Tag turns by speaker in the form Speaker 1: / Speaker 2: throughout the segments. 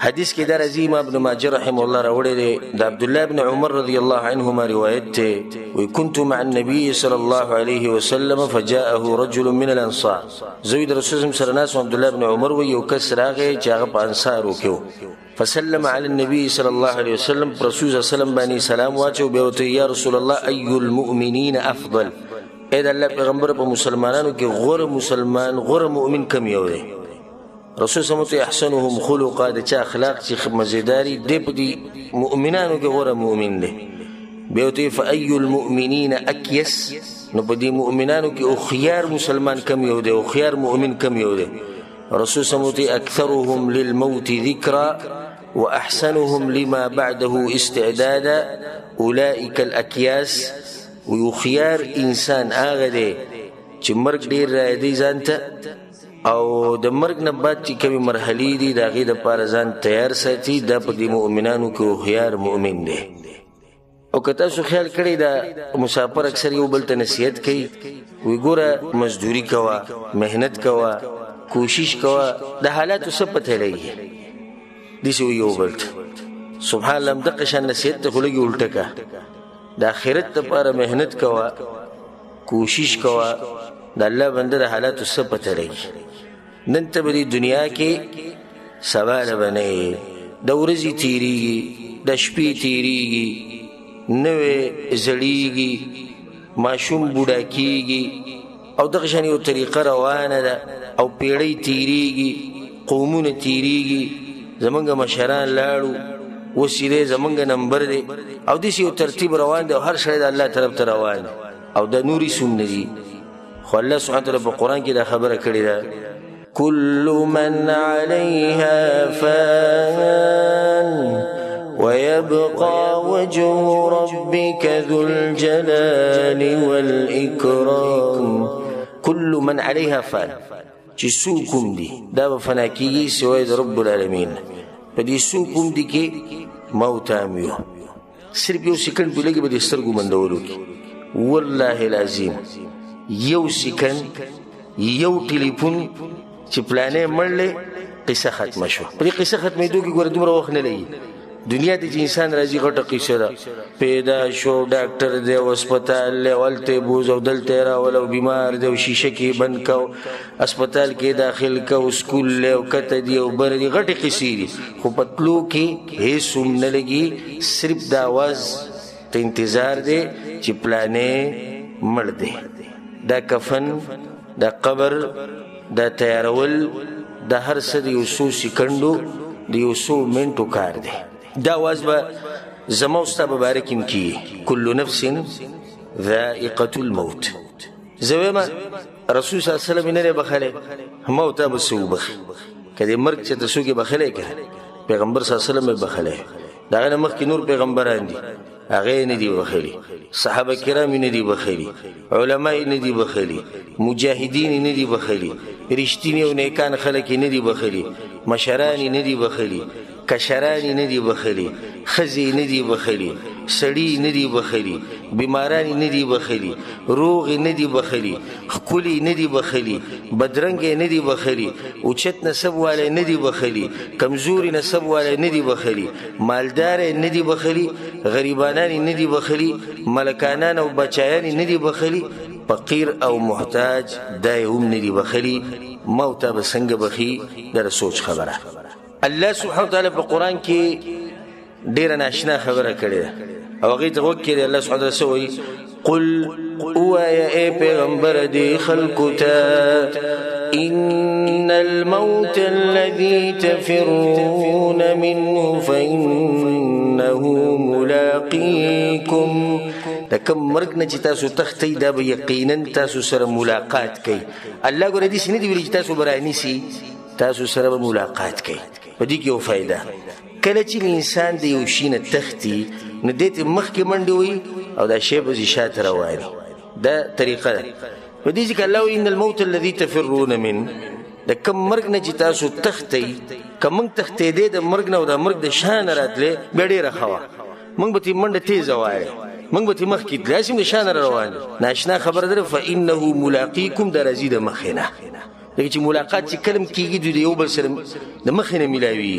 Speaker 1: حدیث کې در عظیم ابن ماجه رحم الله راوړی دی د عبد الله بن عمر رضی الله عنهما روایت ته وی كنت مع النبي صلى الله عليه وسلم فجاءه رجل من الانصار زوید رسول سره ناس عبد الله بن عمر وی یو کس راغی چې هغه په انصارو کې فسلم على النبي صلى الله عليه وسلم رسول صلی الله علیه وسلم باندې سلام واچو به وته یا رسول الله اي المؤمنين افضل اې د الله پیغمبر په مسلمانانو کې غوره مسلمان غوره مؤمن کم یو دی رسول سمت احسنهم خلقا د چا اخلاق چې مزیداری دی په دي مؤمنانو کې غوره مؤمن دی بيوتي فاي المؤمنين اكيس نو په دي مؤمنانو کې او خيار مسلمان کم یو دی او خيار مؤمن کم یو دی رسول سمت اكثرهم للموت ذكرا واحسنهم لما بعده استعدادا اولئك الاكياس ويخيار انسان هغه دی چې مرګ ډیر راځي ځانته او د مرګ نه بعد چې کومه مرحله دي دا غي د پاره ځان تیار ساتي د په دې مؤمنانو کې خيار مؤمن دي او کته سو خیال کړی دا مسافر اکثر یو بل ته نصیحت کوي وی ګوره مزدوری کوا مهنت کوا کوشش کوا د حالاتو څه پته لګي دي سو یو بل سبحان الله دغه شان نصیحت ته خلګي الټه کا د اخرت لپاره مهنت کوا کوشش کوا د الله بنده د حالاتو څه پته لګي نن ته په دنیا کې سوال بنئ د ورځې تیریږي د شپې تیریږي نوې زړیږي ماشوم بوډا کیږي او دغه شان یو طریقه روانه ده او پیړۍ تیریږي قومونه تیریږي زمونږ مشران لاړو وسیله زمونږ نمبر دی او دې یو ترتیب روان دی او هر شی د الله طرف ته روان او د نوري سنت دي خو الله سبحانه وتعالى په قران کې دا خبره کړې ده كل من عليها فان ويبقى وجه ربك ذو الجلال والإكرام كل من عليها فان چې سوکم دي دا به فنا کیږي سوای د رب العالمین په دې سوکم دي کې موت امیو صرف یو سکند په لګي به سترګو مندولو کې والله العظیم یو سکند یو ټلیفون چې پلانې مړلې قصه ختمه شو په قصه ختمېدو کې ګوره دومره وخت نه لګي دنیا د انسان راځي غټه قصه ده پیدا شو ډاکټر دی هسپتال له ولته بوز او دلته را ولو بیمار دی او شیشه کې بند کو هسپتال کې داخل کو سکول له کته دی او بر دی غټه قصې دي خو پتلو کې هیڅ نه لګي صرف دا आवाज ته انتظار دی چې پلانې مړ دی دا کفن دا قبر دا تیارول دا هر څه د یو څو سکندو د یو څو منټو کار دی دا आवाज به زما واستاب مبارکم کی کل نفس ذائقه الموت زویما رسول صلی الله علیه وسلم نه بخله موت به سو بخ کله مرګ چې تاسو کې بخله کړه پیغمبر صلی الله علیه وسلم بخله دا نه مخ کې نور پیغمبران دي هغه نه دی بخلی صحابه کرام نه دی بخلی علما نه دی بخلی مجاهدین نه دی بخلی رښتینی او نیکان خلک نه دی بخلی مشران نه دی بخلی کشران نه دی بخلی خزی نه دی بخلی سړی نه دی بخلی بیماران نه دی بخلی روغ نه دی بخلی خکلی نه دی بخلی بدرنګ نه دی بخلی اوچت نسب والے نه دی بخلی کمزوري نسب والے نه دی بخلی مالدار نه دی بخلی غریبانان نه دی بخلی ملکانان او بچایان نه دی بخلی فقیر او محتاج دای هم نه دی بخلی موت به څنګه بخي در سوچ خبره الله سبحانه وتعالى په قران کې ډیر ناشنا خبره کړې او هغه ته وکړي الله سبحانه وتعالى سوې قل او يا پیغمبر دي خلقتا ان الموت الذي تفرون منه فانه ملاقيكم دا کم مرګ نه چې تاسو تختې دا به یقینا تاسو سره ملاقات کوي الله ګورې دې سینې دی ویل چې تاسو برانی سي تاسو سره ملاقات کوي په دې کې یو فائدہ کله چې انسان د یو شي نه تختی نه دې مخکې منډي وي او دا شی به شاته رواني دا طریقه ده په دې کې الله ان الموت الذي تفرون من د کم مرګ نه چې تاسو تختی کم تختې دې د مرګ نه او د مرګ د شان راتله بیړې راخوا موږ به منډه تیز وایي موږ به مخ کې لازم نشان روان ناشنا خبر در فانه ملاقيكم درزيد مخنا لکه چې ملاقات چې کلم کېږي د یو بل سره د مخې نه میلاوي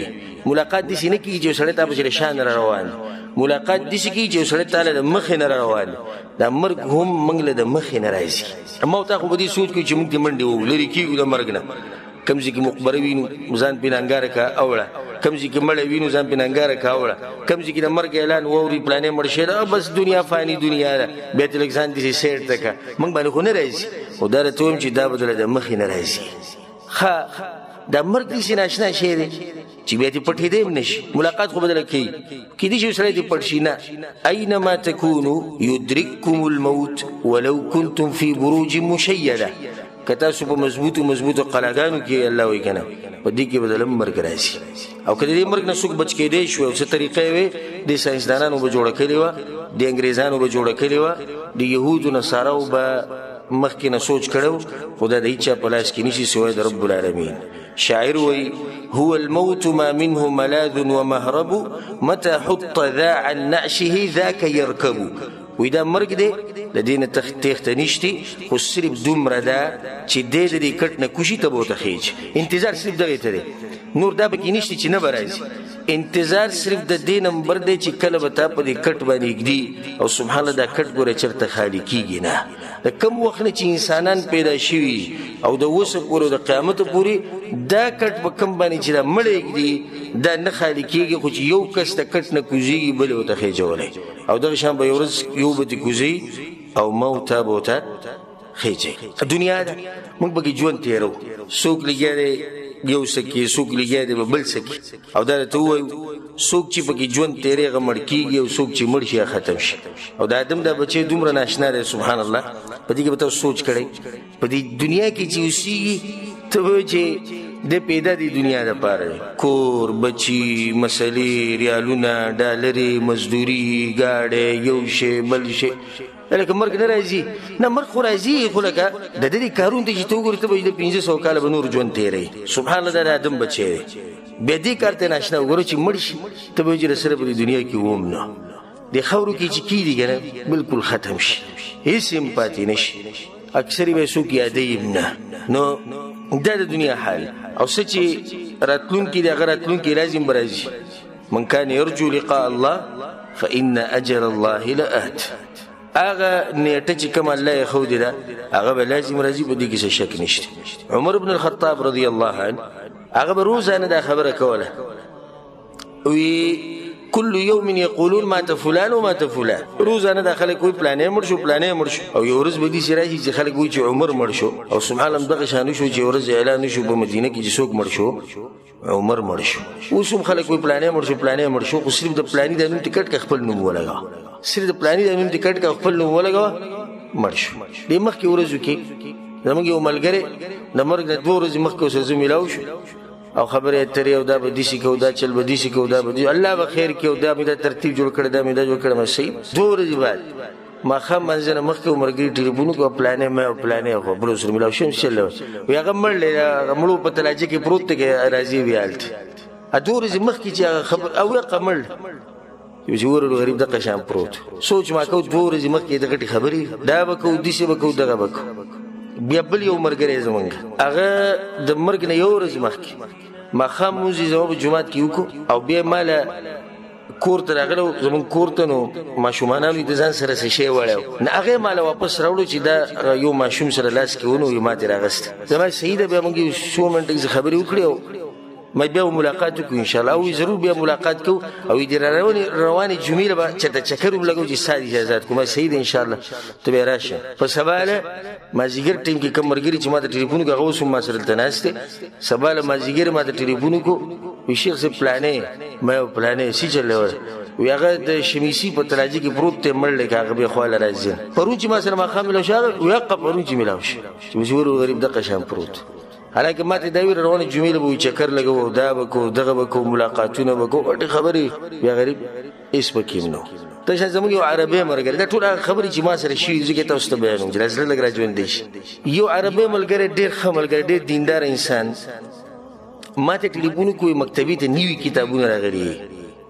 Speaker 1: ملاقات داسې نه کېږي چې یو سړی تا پسې له شا نه را روان ملاقات داسې کېږي چې یو سړی تا له د مخې نه را روان دا مرګ هم موږ له د مخې نه راځي اما تا خو په دې سوچ کوي چې موږ دې منډې وو لرې کېږو د مرګ نه کم ځای کې مقبره وینو ځان پې ننګاره کا اوړه کم ځای کې مړی وینو ځان پې ننګاره کا اوړه کم ځای کې د مرګ اعلان واوري پلانې مړ شوی ده بس دنیا فاني دنیا ده بیا ته لږ ځان داسې سیټ ته که موږ باندې خو نه راځي خو دا راته وایم چې دا به دله د مخې نه راځي ښه دا مرګ داسې ناشنا شی دی چې بیا دې پټېدی هم نه شي ملاقات خو به دله کوي کېدای شي سړی دې پټ شي نه اینما تکونو یدرککم الموت ولو کنتم فی بروج مشیده که تاسو په مضبوطو قلاګانو کې الله وایي که نه په دې کې به دله مرګ راشي او که د دې مرګ نه څوک بچ کېدی شو او څه طریقه یې وې د ساینسدانانو به جوړه کړې وه د انګریزانو به جوړه کړې وه د یهودو نصاراو به مخکې نه سوچ کړو خو دا د هیچ چا په لاس کې نشي سوای د رب العالمین شاعر وایي هو الموت ما منه ملاذ ومهرب متى حط ذا عن نعشه ذاك يركب وی دا مرګ دی د دې نه تېښته نشتي خو صرف دومره ده چې دی د دې کټ نه کوشي ته به ورته خیج انتظار صرف دغې ته دی نور دا پکې نشته چې نه به راځي انتظار صرف د دې نمبر دی چې کله به تا په دې کټ باندې ږدي او سبحان الله دا کټ ګوره چېرته خالي کېږي نه د کم وخت نه چې انسانان پیدا شوي او د اوسه پورې او د قیامته پورې دا کټ په کم باندې چې دا مړی ږدي دا نه خالي کېږي خو چې یو کس د کټ نه کوزېږي بل یې ورته خیجولی او دغه شان به یو ورځ یو به دې کوزي او موته به ورته خیجي دنیا ده موږ پکې ژوند تېرو څوک لګیا دی یو سکي څوک لګیا دی به بل سکي او دا راته ووایو څوک چې پکې ژوند تېرې هغه مړ کېږي او څوک چې مړ شي هغه ختم شي او د آدم دا بچی دومره ناشنا دی سبحان الله په دې کې به تاسو سوچ کړئ په دې دنیا کې چې اوسېږي ته به چې د پیدا دی دنیا دپاره کور بچي مسلې ریالونه ډالرې مزدوري ګاډی یو شی بل شی لکه مرګ نه راځي نه مرګ خو راځي خو لکه د دې کارونه ته چې ته وګورې ته به د 500 کاله به نور ژوند تېروي سبحان الله دا د آدم بچی دی بیا دې کار ته ناشنا وګورو چې مړ شي ته به وایي چې سره په دې دنیا کې وم نه د خاورو کې چې کېږي که نه بلکل ختم شي هېڅ هم پاتې نه شي اکثر به څوک یادوي هم نه نو دا د دنیا حال او څه چې راتلونکي دی هغه راتلونکي لازم به راځي من کان یرجو لقاء الله فإن أجل الله لآت هغه نیټه چې کوم الله یې ښودې ده هغه به لازم راځي په دې کې څه شک نشته عمر بن الخطاب رضی الله عنه هغه به روزانه دا خبره کوله وی كل يوم يقولون مات فلان ومات فلان روزانه دا خلک وي پلانې مړ شو پلانې مړ شو او یو ورځ به دې راشي چې خلک وایي چې عمر مړ شو او سبحان الله دغه شان شو چې ورځ اعلان شو په مدینه کې چې څوک مړ شو عمر مړ شو اوس هم خلک وي پلانې مړ شو پلانې مړ شو خو صرف د پلانې د نوم ټکټ کې خپل نوم ولګا صرف د پلانې د نوم ټکټ کې خپل نوم ولګا مړ شو دې مخکې ورځو کې زموږ یو ملګری د مرګ نه 2 ورځې مخکې اوسه ملاو شو او خبره اترې او دا به دې شي کو دا چل به دې شي کو دا به الله به خیر کې او دا مې دا ترتیب جوړ کړی دا مې دا جوړ کړی مې صحیح 2 ورځې بعد ما خام منځنه مخکې عمرګي ټلیفون کو پلانې مې او پلانې خو بل سره ملاو شم شل وي هغه مړ په تلاجه کې پروت کې راځي ویالت ا 2 ورځې مخکې چې خبر او قمل یو جوړ غریب د قشام پروت سوچ ما کو 2 ورځې مخکې د غټي خبري دا به کو دې شي به کو دغه به بیا بل یو مرګري زمونږ هغه د مرګ نه یو ورځ مخکې ما خام موزي زموږ جمعات کې وکړو او بیا مالا کور ته راغلو زمونږ کور ته نو ماشومان هم د ځان سره څه شی وړی نه هغې مالا واپس راوړو چې دا یو ماشوم سره لاس کې ونو یو ماتې راغست زما صحیح ده بیا موږ یو څو منټه کې خبرې وکړې او ما بیا ملاقات وکړو انشاءالله او ضرور بیا ملاقات کوو او د روانې جمعې له به چېرته چکر هم لګو چې ستا د اجازات کوم صحیح ده انشاءالله ته بیا راشه په سبا له مازدیګر ټیم کې کوم ملګري چې ما ته ټلیفون وکړو هغه اوس هم ما سره دلته ناست دی سبا له مازدیګر ما ته ټلیفون وکړو وي شیخ صاحب پلانې ما یو پلانې څه چلی وی وی هغه د شمیسي په تلاجي کې پروت دی مړ دی که هغه بیا خواله راځي پرون چې ما سره ماښام میلاو شو هغه وی حقه پرون چې میلاو شو چې مشهور غریب دغه شان پروت حالانکه ما ته دا ویل روانې جمعې له به چکر لګو دا به کو دغه به کو ملاقاتونه به کو غټې خبرې بیا غریب هېڅ پکې هم نه و ته شاید زموږ یو عربی ملګری دا ټول هغه خبرې چې ما سره شوي زه کې تاسو ته بیانوم چې زړه لږ را ژوندی شي یو عربی ملګری ډېر ښه ملګری ډېر دیندار انسان ما ته ټلیفون کوي مکتبې ته نوي کتابونه راغلي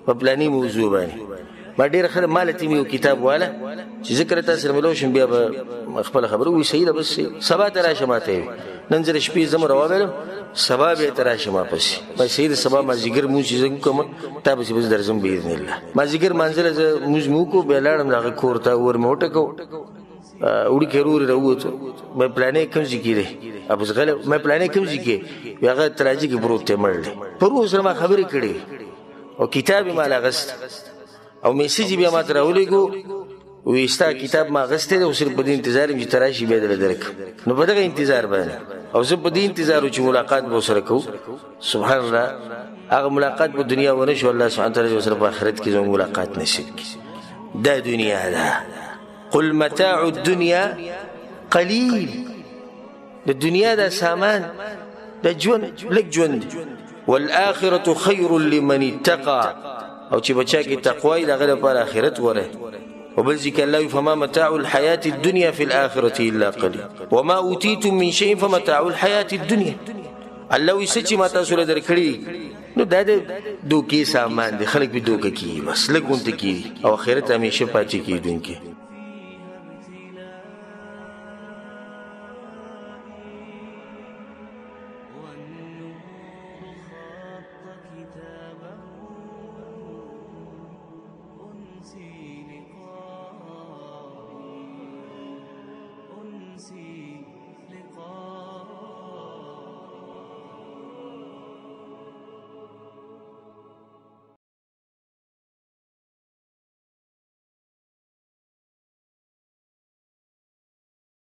Speaker 1: په پلاني موضوع باندې ما ډېر ښه ماله ته مې یو کتاب واله چې ذکر تاسو سره ملو شم بیا به خپل خبره وي صحیح ده بس سبا ته راشه ماته نن زر شپې زم راوړم سبا به ته راشه ما پس بس صحیح ده سبا ما ذکر مو چې کوم تا به بس درځم باذن الله ما ذکر منزل موږ مو کو به لاړم دا کور ته ور موټه کو وړي کېرور راوته مې پلانې کوم ذکر ابو زغله مې پلانې کوم ذکر هغه تراجی کې بروته مړل پرو سره ما خبرې کړې او کتاب ما لاغست او میسیج بیا ما تراولېګو وېستا کتاب ما غسته او صرف په دې انتظار چې تراشي به درک نو په دغه انتظار باندې او زه په دې انتظار چې ملاقات به سره کو سبحان الله هغه ملاقات په دنیا ونه شو الله سبحانه تعالی سره په آخرت کې زموږ ملاقات نصیب کړي دا دنیا ده قل متاع الدنيا قليل د دنیا دا سامان د ژوند لږ ژوند والآخرة خير لمن اتقى او چې بچا کې تقوی دغه لپاره آخرت وره وبل ذكر الله فما متاع الحياة الدنيا في الآخرة إلا قليل وما أوتيتم من شيء فمتاع الحياة الدنيا الله يسچ ما تاسو له درکړي نو دا د دوکي سامان دي خلک به دوکه کی بس لګونته کی او آخرت همیشه پاتې کیدونکي